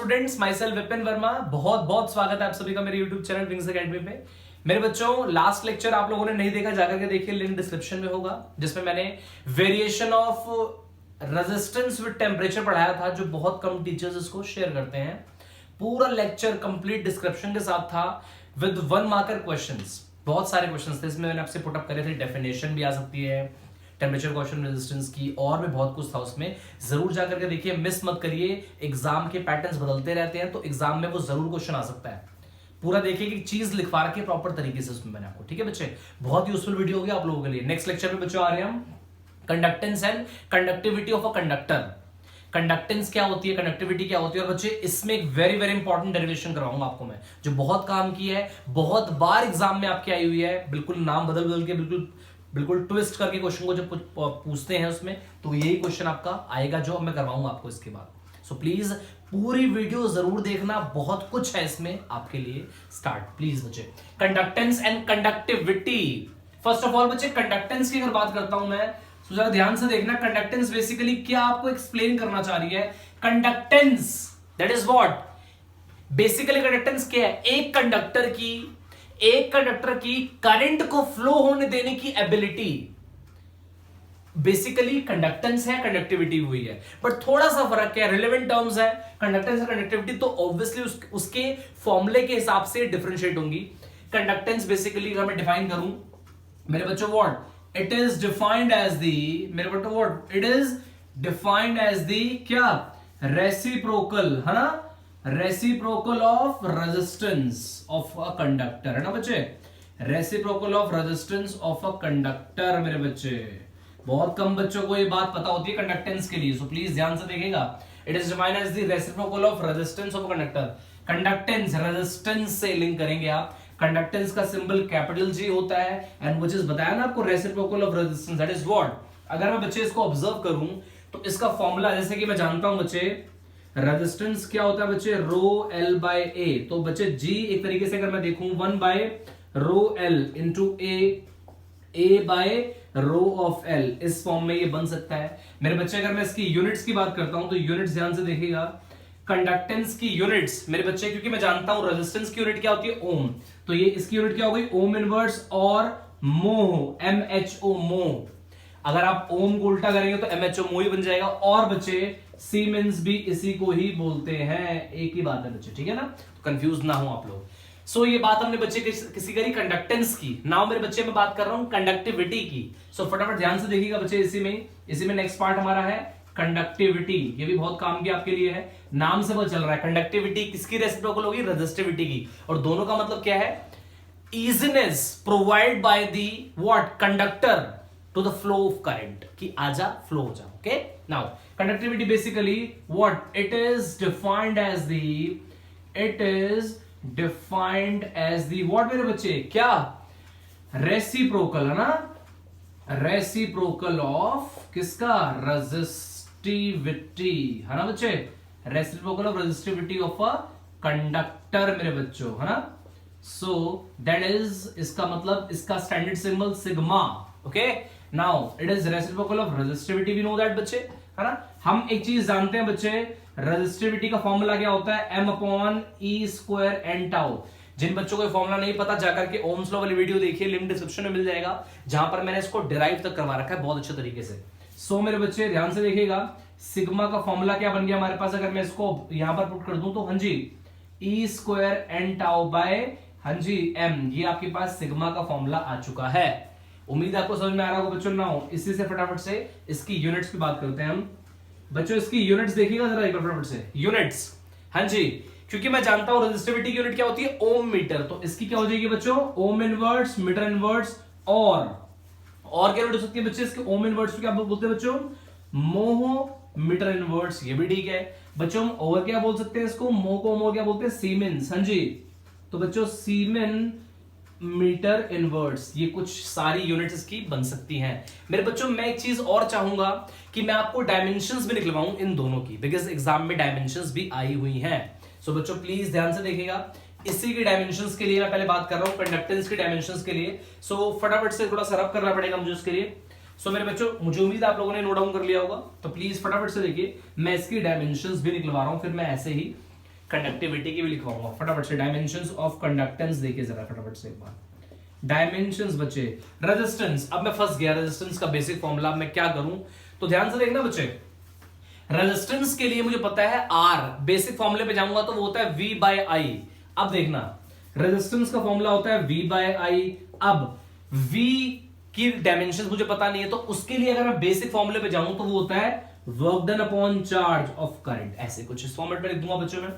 Students, my self Vipin Verma, बहुत बहुत स्वागत है आप सभी का मेरे यूट्यूब चैनल विंग्स एकेडमी पे। मेरे बच्चों, लास्ट लेक्चर आप लोगों ने नहीं देखा, जाकर के देखिए, लिंक डिस्क्रिप्शन में होगा, जिसमें मैंने variation of resistance with temperature पढ़ाया था, जो बहुत कम टीचर्स इसको शेयर करते हैं। पूरा लेक्चर कंप्लीट डिस्क्रिप्शन के साथ था विद 1 मार्कर क्वेश्चंस। बहुत सारे क्वेश्चंस थे इसमें, मैंने आपसे पुटअप करे थे। डेफिनेशन भी आ सकती है, टेम्परेचर क्वेश्चन, रेजिस्टेंस की, और भी बहुत कुछ था उसमें। जरूर जाकर के देखिए, मिस मत करिए। एग्जाम के पैटर्न्स बदलते रहते हैं, तो एग्जाम में वो जरूर क्वेश्चन आ सकता है। पूरा देखिए कि चीज लिखवा रखी है प्रॉपर तरीके से उसमें मैंने आपको। ठीक है बच्चे, बहुत यूजफुल वीडियो होगी आप लोगों के लिए। नेक्स्ट लेक्चर में बच्चों आ रहे हैं हम conductance and conductivity of a conductor. Conductance क्या होती है, कंडक्टिविटी क्या होती है, और बच्चे इसमें एक वेरी वेरी इंपॉर्टेंट डेरिवेशन कराऊंगा आपको मैं, जो बहुत काम की है, बहुत बार एग्जाम में आपकी आई हुई है। बिल्कुल नाम बदल बदल के, बिल्कुल ट्विस्ट करके क्वेश्चन को जब पूछते हैं उसमें, तो यही क्वेश्चन आपका आएगा जो मैं करवाऊंगा आपको इसके बाद। सो प्लीज पूरी वीडियो जरूर देखना, बहुत कुछ है इसमें आपके लिए। स्टार्ट प्लीज बच्चे। Conductance and conductivity. First of all बच्चे, कंडक्टेंस की अगर बात करता हूं मैं, तो जरा ध्यान से देखना। कंडक्टेंस बेसिकली क्या आपको एक्सप्लेन करना चाह रही है। Conductance that is what, basically conductance क्या है, एक कंडक्टर की करंट को फ्लो होने देने की एबिलिटी। बेसिकली कंडक्टेंस है, कंडक्टिविटी हुई है, बट थोड़ा सा फर्क है, रिलेवेंट टर्म्स है। कंडक्टेंस और कंडक्टिविटी तो ऑब्वियसली उसके फॉर्मूले के हिसाब से डिफरेंशिएट होंगी। कंडक्टेंस बेसिकली अगर मैं डिफाइन करूं मेरे बच्चों, what it is defined as the, मेरे बच्चों what it is defined as the, क्या, रेसिप्रोकल, है ना, reciprocal of resistance of a conductor, है ना बच्चे, reciprocal of resistance of a conductor. मेरे बच्चे, बहुत कम बच्चों को ये बात पता होती है कंडक्टेंस के लिए, सो प्लीज ध्यान से देखिएगा। It is defined as the reciprocal of resistance of a conductor. Conductance resistance से लिंक करेंगे आप। कंडक्टेंस का सिंबल कैपिटल जी होता है, एंड व्हिच इज बताया ना आपको, reciprocal of resistance, that is what. अगर मैं बच्चे इसको ऑब्जर्व करूं तो इसका फॉर्मूला, जैसे कि मैं जानता हूं बच्चे, रेजिस्टेंस क्या होता है बच्चे, रो एल बाय ए। तो बच्चे जी एक तरीके से अगर मैं देखूं 1 by rho L into A by rho of L, इस फॉर्म में ये बन सकता है मेरे बच्चे। अगर मैं इसकी यूनिट्स की बात करता हूं तो यूनिट्स ध्यान से देखिएगा। कंडक्टेंस की यूनिट्स मेरे बच्चे, क्योंकि मैं जानता हूं रेजिस्टेंस की यूनिट क्या होती है, ओम, तो ये इसकी यूनिट क्या हो गई, ओम इनवर्स और मोह, MHO मोह। अगर आप ओम को उल्टा करेंगे तो MHO मोह ही बन जाएगा। और बच्चे सीमेंस भी इसी को ही बोलते हैं, एक ही बात है बच्चे, ठीक है ना, तो कंफ्यूज ना हो आप लोग। सो ये बात हमने बच्चे किसी करी कंडक्टेंस की। नाउ मेरे बच्चे में बात कर रहा हूं कंडक्टिविटी की। सो फटाफट ध्यान से देखिएगा बच्चे, इसी में नेक्स्ट पार्ट हमारा है कंडक्टिविटी। ये भी बहुत काम की आपके लिए है, नाम से वो चल रहा है। कंडक्टिविटी किसकी रेसिप्रोकल होगी, रेजिस्टिविटी की, और दोनों का मतलब क्या है, easiness provide by the what conductor to the flow of current, कि आजा फ्लो हो जा। Okay, now conductivity basically what it is defined as the what मेरे बच्चे, क्या, रेसिप्रोकल, है ना, रेसिप्रोकल ऑफ किसका, रेजिस्टिविटी, है ना बच्चे, reciprocal of resistivity of a conductor मेरे बच्चों, है ना। सो दैट इज, इसका मतलब, इसका standard symbol sigma. Okay, now it is reciprocal of resistivity, we know that बच्चे, है ना। हम एक चीज जानते हैं बच्चे, रेजिस्टिविटी का फॉर्मूला क्या होता है, M/E² n टाउ। जिन बच्चों को फॉर्मूला नहीं पता, जाकर के ओम्स लॉ वाली वीडियो देखिए, लिंक डिस्क्रिप्शन में मिल जाएगा, जहां पर मैंने इसको डिराइव तक करवा रखा है बहुत अच्छे तरीके से। सो मेरे बच्चे ध्यान से देखिएगा, सिग्मा का फॉर्मूला क्या बन गया हमारे पास, अगर मैं इसको यहां पर पुट कर दूं तो, हाँ जी, E² n टाउ बाय, हाँ जी, M, ये आपके पास सिग्मा का फॉर्मूला आ चुका है। उम्मीद आपको समझ में आ रहा होगा बच्चों ना। इसी से फटाफट से इसकी यूनिट्स की बात करते हैं हम बच्चों। इसकी यूनिट्स देखिएगा जरा एक बार फटाफट से, यूनिट्स, हाँ जी, क्योंकि मैं जानता हूं रेजिस्टिविटी की यूनिट क्या होती है, ओम मीटर, तो इसकी क्या हो जाएगी बच्चों, ओम इनवर्स, मीटर इनवर्स, और क्या यूनिट हो सकती है बच्चे इसके, ओम इनवर्स को क्या बोलते हैं बच्चों, मोह मीटर इनवर्स, ये भी ठीक है बच्चों। और क्या बोल सकते हैं इसको, मोह को मोह क्या बोलते हैं, सीमेंस, हाँ जी, तो बच्चों सीमेन मीटर इनवर्स, ये कुछ सारी यूनिट्स इसकी बन सकती हैं मेरे बच्चों। मैं एक चीज और चाहूंगा कि मैं आपको डायमेंशंस भी निकलवाऊं इन दोनों की, बिकॉज एग्जाम में डायमेंशंस भी आई हुई हैं। सो बच्चों प्लीज ध्यान से देखिएगा, इसी की डायमेंशंस के लिए मैं पहले बात कर रहा हूं, कंडक्टेंस की डायमेंशंस के लिए। सो फटाफट से थोड़ा सा रब करना पड़ेगा मुझे उसके लिए। सो मेरे बच्चों, मुझे उम्मीद आप लोगों ने नोट डाउन कर लिया होगा, तो प्लीज फटाफट से देखिए, मैं इसकी डायमेंशंस भी निकलवा रहा हूं, फिर मैं ऐसे ही कंडक्टिविटी की भी लिखवाऊंगा फटाफट से। डायमेंशंस ऑफ कंडक्टेंस देखिए जरा फटाफट से एक बार। डायमेंशंस बच्चे, रेजिस्टेंस, अब मैं फंस गया रेजिस्टेंस का बेसिक फॉर्मूला मैं क्या करूं, तो ध्यान से देखना बच्चे। रेजिस्टेंस के लिए मुझे पता है आर, बेसिक फॉर्मूले पे जाऊंगा तो वो होता है V बाय I। अब देखना रेजिस्टेंस का फॉर्मूला होता है V बाय I। अब V की डायमेंशंस मुझे पता नहीं है, तो उसके लिए अगर मैं बेसिक फॉर्मूले पे जाऊं तो वो होता है work done upon charge of current. ऐसे कुछ इस फॉर्मेट में लिख दूंगा बच्चों में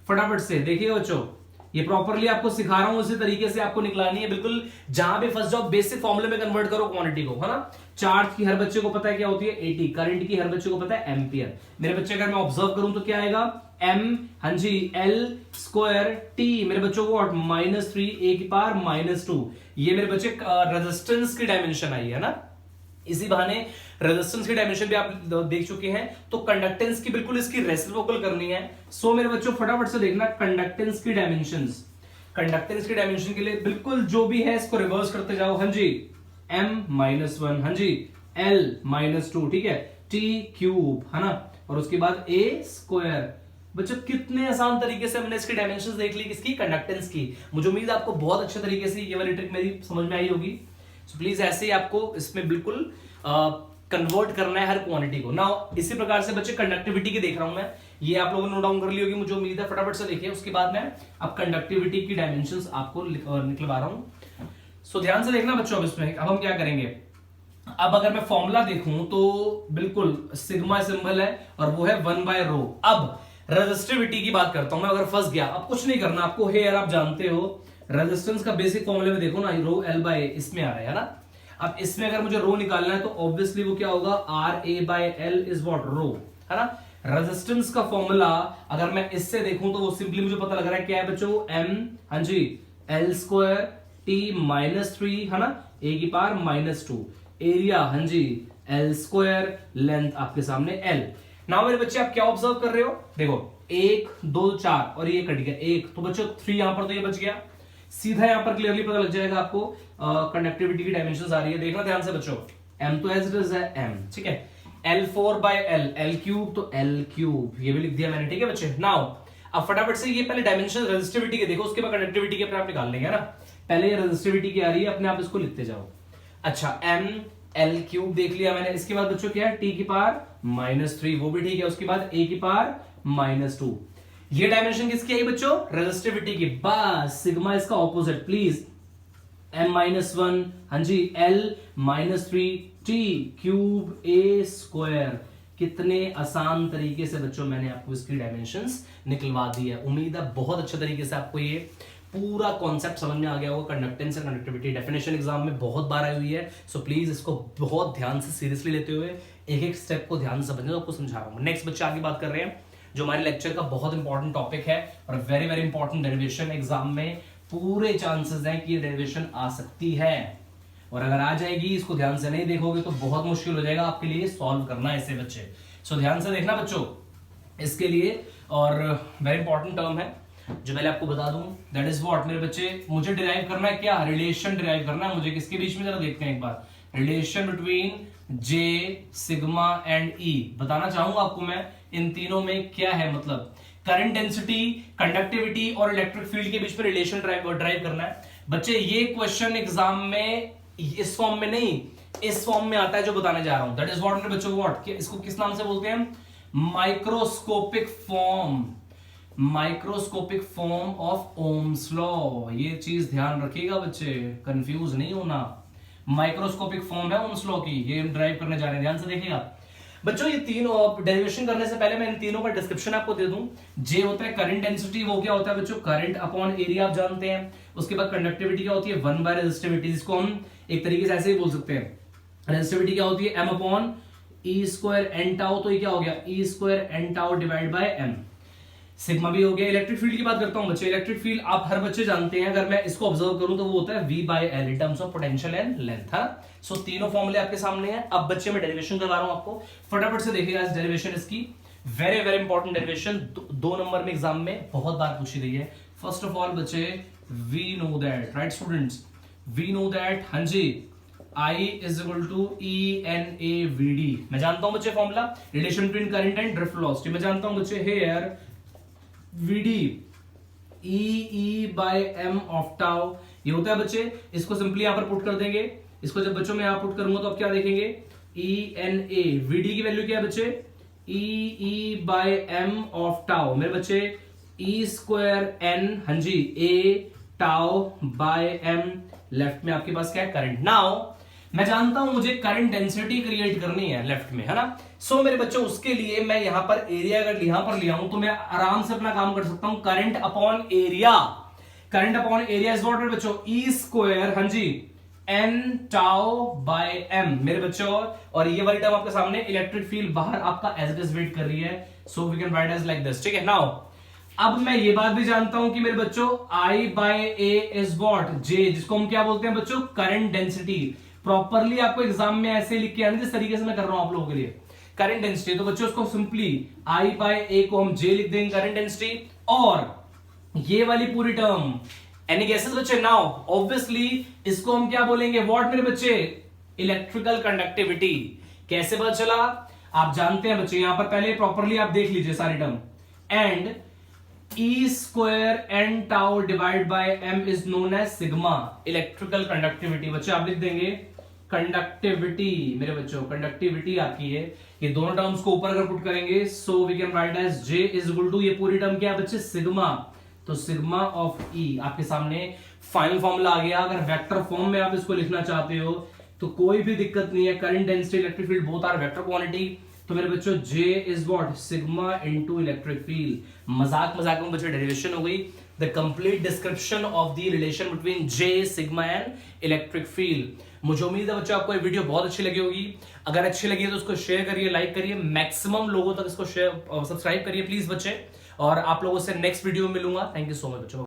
फटाफट से। देखिए बच्चों ये प्रॉपर्ली आपको सिखा रहा हूं, उसी तरीके से आपको निकलानी है बिल्कुल। जहां भी फंस जाओ बेसिक फॉर्मूले में कन्वर्ट करो क्वांटिटी को, है ना। चार्ज की हर बच्चे को पता है क्या होती है AT, करंट की हर बच्चे को पता है एम्पियर। मेरे बच्चे अगर मैं ऑब्जर्व करूं तो क्या आएगा M, हाँ जी, L स्क्वायर T, मेरे बच्चों को -3 A की पावर -2। ये मेरे बच्चे रेजिस्टेंस की डायमेंशन आई है ना। इसी बहाने रेजिस्टेंस की डायमेंशन भी आप देख चुके हैं, तो कंडक्टेंस की बिल्कुल इसकी रेसिप्रोकल करनी है। सो मेरे बच्चों फटाफट से देखना कंडक्टेंस की डायमेंशंस। कंडक्टेंस की डायमेंशन के लिए बिल्कुल जो भी है इसको रिवर्स करते जाओ। हाँ जी, M-1, हाँ जी, L-2, ठीक है, T³ है ना, और उसके बाद A स्क्वायर। बच्चों कितने आसान तरीके से हमने इसकी डायमेंशंस देख ली, किसकी, कंडक्टेंस की। मुझे उम्मीद है आपको बहुत अच्छे तरीके से ये वाली ट्रिक मेरी समझ में आई होगी। सो प्लीज ऐसे ही आपको इसमें बिल्कुल कन्वर्ट करना है हर क्वांटिटी को ना। इसी प्रकार से बच्चे कंडक्टिविटी की देख रहा हूं मैं, ये आप लोगों ने नोट डाउन कर ली होगी मुझे उम्मीद है। फटाफट से देखिए, उसके बाद मैं अब कंडक्टिविटी की डायमेंशंस आपको निकलवा रहा हूं। सो ध्यान से देखना बच्चों। अब इसमें अब हम क्या करेंगे, अब अगर मैं फॉर्मूला देखूं तो बिल्कुल सिग्मा सिंबल है और वो है 1/ρ। अब रेजिस्टिविटी की बात करता हूं मैं, अगर फंस गया, अब कुछ नहीं करना आपको, हेयर आप जानते हो रेजिस्टेंस का बेसिक फॉर्मूले में देखो ना, ρL/A इसमें आ रहा है ना। अब इसमें अगर मुझे रो निकालना है तो ऑब्वियसली वो क्या होगा, RA/L इज व्हाट, रो, है ना। रेजिस्टेंस का फॉर्मूला अगर मैं इससे देखूं तो वो सिंपली मुझे पता लग रहा है क्या है बच्चों, M, हाँ जी, L स्क्वायर T-3, है ना, A की पावर -2, एरिया, हाँ जी, L स्क्वायर, लेंथ आपके सामने L। नाउ मेरे बच्चे आप क्या ऑब्जर्व कर रहे हो, देखो 1 2 4 और ये कट गया 1, तो बच्चों 3 यहां पर, तो ये बच गया। सीधा यहां पर क्लियरली पता लग जाएगा आपको कंडक्टिविटी की डायमेंशंस आ रही है, देखना ध्यान से बच्चों। M तो एज इट इज है M, ठीक है। L4/L, L³ तो L³, ये भी लिख दिया मैंने, ठीक है बच्चे। नाउ अब फटाफट से ये पहले डायमेंशन रेजिस्टिविटी के देखो, उसके बाद कंडक्टिविटी के अपने आप निकाल लेंगे, है ना। पहले ये रेजिस्टिविटी की आ रही है, अपने आप इसको लिखते जाओ। अच्छा, M L³ देख लिया मैंने। इसके बाद बच्चों क्या है, T की पावर -3, वो भी ठीक है। उसके बाद A की पावर -2। ये डायमेंशन किसकी आई बच्चों, रेजिस्टिविटी की। बस सिग्मा इसका ऑपोजिट प्लीज, M-1, हाँ जी, L-3 T³ A स्क्वायर। कितने आसान तरीके से बच्चों मैंने आपको इसकी डायमेंशंस निकलवा दी है। उम्मीद है बहुत अच्छे तरीके से आपको ये पूरा कॉन्सेप्ट समझ में आ गया होगा। Conductance and conductivity definition exam में बहुत बार आई हुई है, सो प्लीज इसको बहुत ध्यान से सीरियसली लेते हुए एक एक स्टेप को ध्यान से समझने, आपको समझा रहा हूं। नेक्स्ट बच्चे आगे बात कर रहे हैं जो हमारे लेक्चर का बहुत इंपॉर्टेंट टॉपिक है और very very important, derivation exam में पूरे चांसेस हैं कि ये डेरिवेशन आ सकती है, और अगर आ जाएगी इसको ध्यान से नहीं देखोगे तो बहुत मुश्किल हो जाएगा आपके लिए सॉल्व करना ऐसे बच्चे। सो ध्यान से देखना बच्चों इसके लिए, और वेरी इंपॉर्टेंट टर्म है जो पहले आपको बता दूं, दैट इज व्हाट मेरे बच्चे, मुझे डिराइव करना है क्या, रिलेशन डिराइव करना है मुझे। किसके बीच में, जरा देखते हैं एक बार, relation between J, sigma and E। बताना चाहूंगा आपको मैं इन तीनों में क्या है, मतलब करंट डेंसिटी, कंडक्टिविटी और इलेक्ट्रिक फील्ड के बीच में रिलेशन ड्राइव करना है बच्चे। ये क्वेश्चन एग्जाम में इस फॉर्म में नहीं, इस फॉर्म में आता है जो बताने जा रहा हूं। दैट इज व्हाट मेरे बच्चों, व्हाट, इसको किस नाम से बोलते हैं, microscopic form, microscopic form of Ohm's law. ये चीज ध्यान रखिएगा बच्चे, कंफ्यूज नहीं होना। माइक्रोस्कोपिक फॉर्म है ओम्स लॉ की, ये ड्राइव करने जा रहे हैं, ध्यान से देखिएगा बच्चों। ये तीनों डेरिवेशन करने से पहले मैं इन तीनों का डिस्क्रिप्शन आपको दे दूं। जे होता है करंट डेंसिटी, वो क्या होता है बच्चों, करंट अपॉन एरिया, आप जानते हैं। उसके बाद कंडक्टिविटी क्या होती है, 1/रेजिस्टिविटी, जिसको हम एक तरीके से ऐसे ही बोल सकते हैं। रेजिस्टिविटी क्या होती है, M/E² n-τ, तो ये क्या हो गया, E² n-τ divide by M। Sigma भी हो गया। इलेक्ट्रिक फील्ड की बात करता हूं बच्चे, इलेक्ट्रिक फील्ड आप हर बच्चे जानते हैं, अगर मैं इसको ऑब्जर्व करूं तो वो होता है V/L in terms of potential and length, है। सो तीनों फॉर्मूले आपके सामने हैं। अब बच्चे मैं डेरिवेशन करवा रहा हूं आपको, फटाफट से देखिएगा इस डेरिवेशन, इसकी very very important derivation, 2 number में एग्जाम में बहुत बार पूछी गई है। फर्स्ट ऑफ ऑल बच्चे, we know that, right students, we know that, हाँ जी, I is equal to ENAVD। मैं जानता हूं बच्चे formula, relation between current and drift velocity. मैं जानता हूं बच्चे, here VD E by M of tau, ये होता है बच्चे। इसको सिंपली यहां पर पुट कर देंगे। इसको जब बच्चों में यहां पुट करूंगा तो आप क्या देखेंगे, ई एन ए, वीडी की वैल्यू क्या है बच्चे, E by M of tau मेरे बच्चे, ई स्क्वायर एन, हाँ जी, A tau by M, left में आपके पास क्या है, करंट। नाउ मैं जानता हूं मुझे करंट डेंसिटी क्रिएट करनी है लेफ्ट में, है ना। सो मेरे बच्चों उसके लिए मैं यहां पर एरिया अगर यहां पर लिया हूं तो मैं आराम से अपना काम कर सकता हूं, current upon area. Current upon area is what मेरे बच्चों, ई स्क्वायर, हाँ जी, एन टाउ बाय एम मेरे बच्चों। और ये वाली टर्म आपके सामने, इलेक्ट्रिक फील्ड बाहर आपका एज इट इज वेट कर रही है, so we can write as like this, ठीक है। नाउ अब मैं ये बात भी जानता हूं कि मेरे बच्चों I by A is what, J, जिसको हम क्या बोलते हैं बच्चों, करंट डेंसिटी। प्रॉपरली आपको एग्जाम में ऐसे लिख के आना, जिस तरीके से मैं कर रहा हूं आप लोगों के लिए, करंट डेंसिटी। तो बच्चों उसको सिंपली I बाय ए को हम जे लिख देंगे, करंट डेंसिटी। और ये वाली पूरी टर्म, एनी गेसेस बच्चे? नाउ ऑब्वियसली इसको हम क्या बोलेंगे, व्हाट मेरे बच्चे, इलेक्ट्रिकल कंडक्टिविटी। कैसे पता चला, आप जानते हैं बच्चे, यहां पर पहले प्रॉपरली आप देख लीजिए सारी term. And E square N tau divide by M is known as sigma, electrical conductivity. बच्चे आप लिख देंगे कंडक्टिविटी मेरे बच्चों, कंडक्टिविटी आपकी है। ये दोनों टर्म्स को ऊपर अगर पुट करेंगे so we can write as J is equal to, ये पूरी टर्म क्या है बच्चे, सिग्मा। तो सिग्मा ऑफ ई आपके सामने फाइनल फॉर्मूला आ गया। अगर वेक्टर फॉर्म में आप इसको लिखना चाहते हो तो कोई भी दिक्कत नहीं है, current density electric field both are vector quantity. तो मेरे बच्चों J is what, sigma into electric field. मजाक मजाक में बच्चों डेरिवेशन हो गई, the complete description of the relation between J, sigma and electric field. मुझे उम्मीद है बच्चों आपको ये वीडियो बहुत अच्छी लगी होगी। अगर अच्छी लगी है तो उसको शेयर करिए, लाइक करिए, मैक्सिमम लोगों तक इसको शेयर, सब्सक्राइब करिए प्लीज बच्चे। और आप लोगों से नेक्स्ट वीडियो में मिलूंगा। थैंक यू सो मच बच्चों।